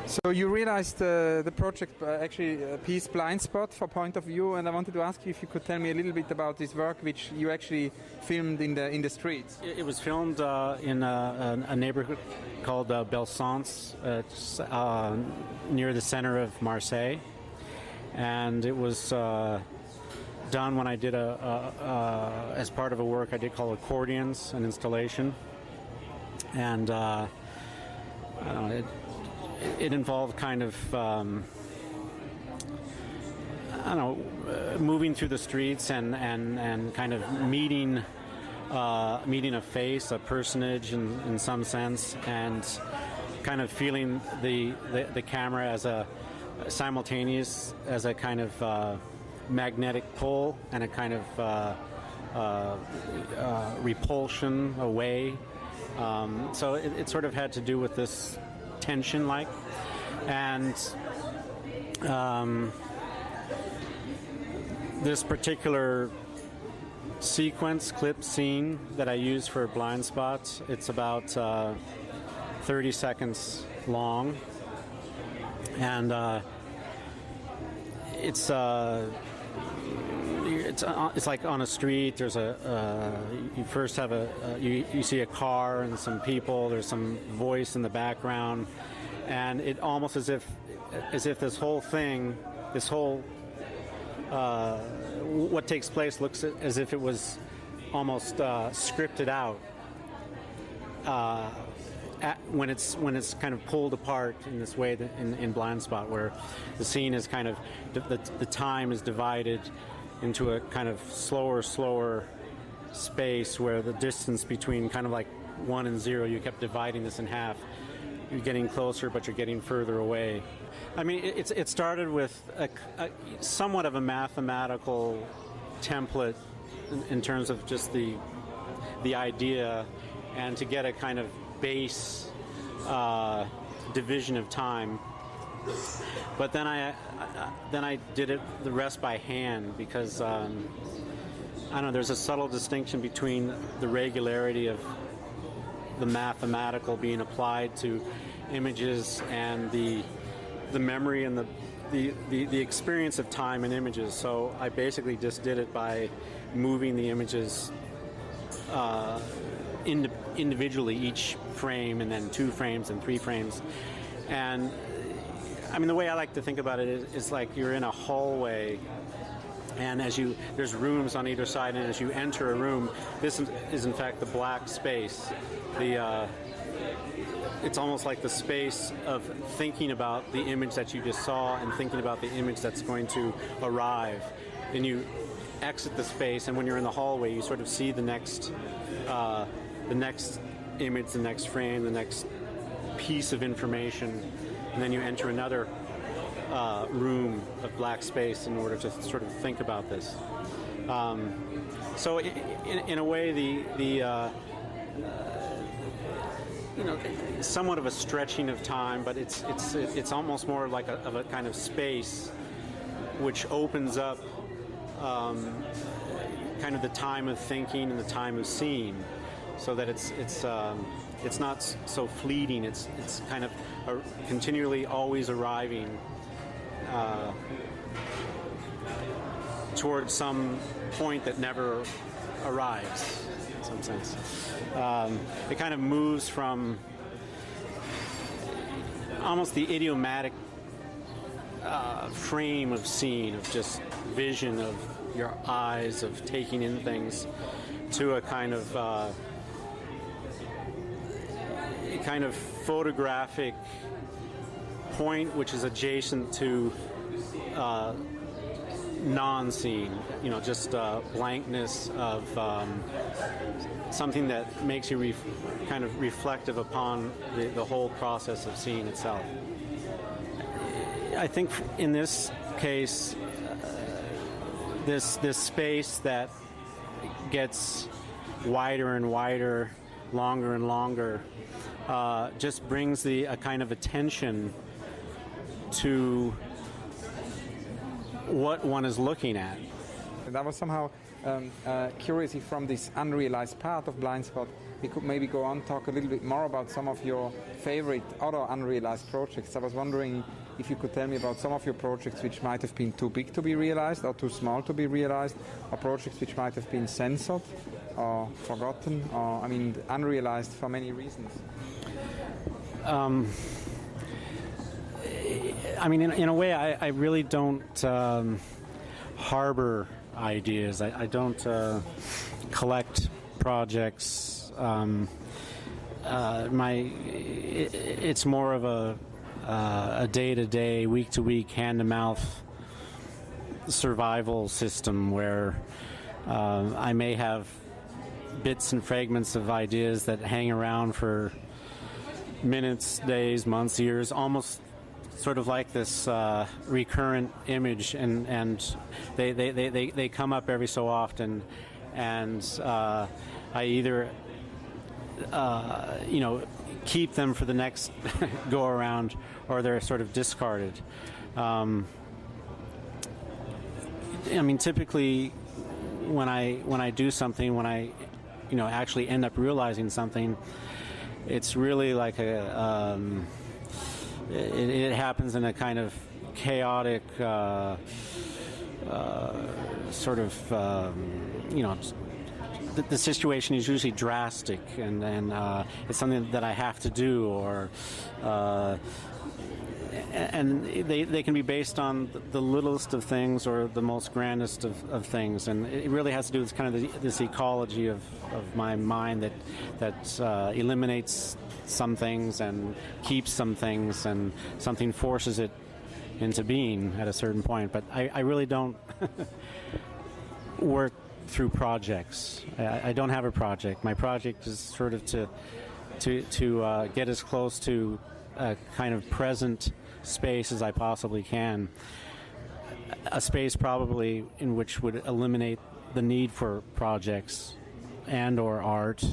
So you realized the project actually a piece blind spot for Point of View, and I wanted to ask you if you could tell me a little bit about this work which you actually filmed in the streets. It was filmed in a neighborhood called Belsange, near the center of Marseille, and it was done when I did as part of a work I did called Accordions, an installation, and I don't know, it involved kind of, moving through the streets and kind of meeting a face, a personage in some sense, and kind of feeling the camera as a simultaneous, as a kind of magnetic pull and a kind of repulsion away. So it sort of had to do with this tension, and this particular clip scene that I use for blind spots, it's about 30 seconds long, and it's like on a street. There's you first have you see a car and some people. There's some voice in the background, and it almost as if this whole thing, what takes place looks as if it was almost scripted out. When it's kind of pulled apart in this way in Blind Spot, where the scene is kind of the time is divided into a kind of slower space, where the distance between kind of like 1 and 0, you kept dividing this in half. You're getting closer, but you're getting further away. I mean, it started with a somewhat of a mathematical template in terms of just the idea, and to get a kind of base division of time. But then I did the rest by hand, because I don't know, there's a subtle distinction between the regularity of the mathematical being applied to images and the memory and the experience of time in images. So I basically just did it by moving the images individually, each frame, and then 2 frames and 3 frames. And I mean, the way I like to think about it is like you're in a hallway, and there's rooms on either side, and as you enter a room, this is in fact the black space. It's almost like the space of thinking about the image that you just saw and thinking about the image that's going to arrive. Then you exit the space, and when you're in the hallway, you sort of see the next image, the next frame, the next piece of information, and then you enter another room of black space in order to sort of think about this. So in a way, somewhat of a stretching of time, but it's almost more like a kind of space which opens up kind of the time of thinking and the time of seeing, so that it's not so fleeting. It's kind of continually always arriving towards some point that never arrives, in some sense. It kind of moves from almost the idiomatic frame of scene, of just vision of your eyes, of taking in things, to a kind of photographic point which is adjacent to non-scene, just blankness of something that makes you kind of reflective upon the whole process of seeing itself. I think in this case, this space that gets wider and wider, longer and longer, just brings a kind of attention to what one is looking at. And I was somehow curious if from this unrealized part of Blind Spot, we could maybe go on talk a little bit more about some of your favorite other unrealized projects. I was wondering if you could tell me about some of your projects which might have been too big to be realized or too small to be realized, or projects which might have been censored or forgotten, or, I mean, unrealized for many reasons. I mean, in a way, I really don't harbor ideas. I don't collect projects. It's more of a day-to-day, week-to-week, hand-to-mouth survival system where I may have bits and fragments of ideas that hang around for minutes, days, months, years, almost sort of like this recurrent image, and they come up every so often, and I either keep them for the next go around, or they're sort of discarded. I mean, typically when I do something, when I actually end up realizing something, it's really like it happens in a kind of chaotic sort of the situation is usually drastic, and it's something that I have to do, or and they can be based on the littlest of things or the most grandest of things, and it really has to do with kind of this ecology of my mind that eliminates some things and keeps some things, and something forces it into being at a certain point. But I really don't work through projects. I don't have a project. My project is sort of to get as close to a kind of present space as I possibly can. A space probably in which would eliminate the need for projects and or art.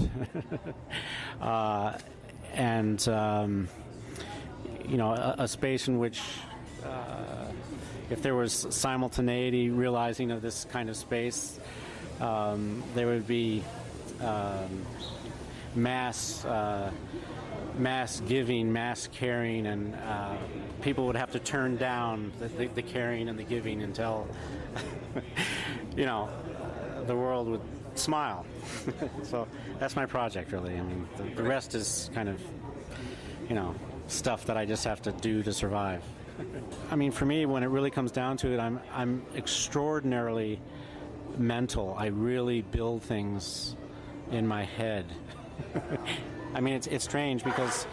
And a space in which if there was simultaneity realizing of this kind of space, there would be mass giving, mass caring, and people would have to turn down the caring and the giving until the world would smile. So that's my project, really. I mean, the rest is kind of stuff that I just have to do to survive. I mean, for me, when it really comes down to it, I'm extraordinarily mental. I really build things in my head. I mean, it's strange because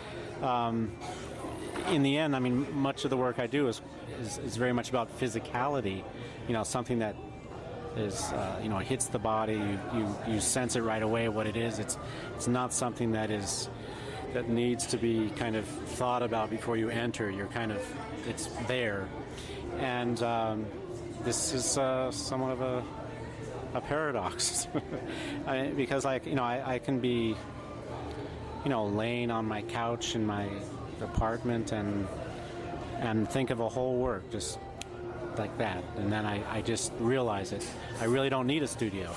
in the end, I mean, much of the work I do is very much about physicality. Something that is hits the body. You sense it right away what it is. It's not something that needs to be kind of thought about before you enter. It's there, and this is somewhat of a paradox because I can be laying on my couch in my apartment and think of a whole work just like that, and then I just realize it. I really don't need a studio.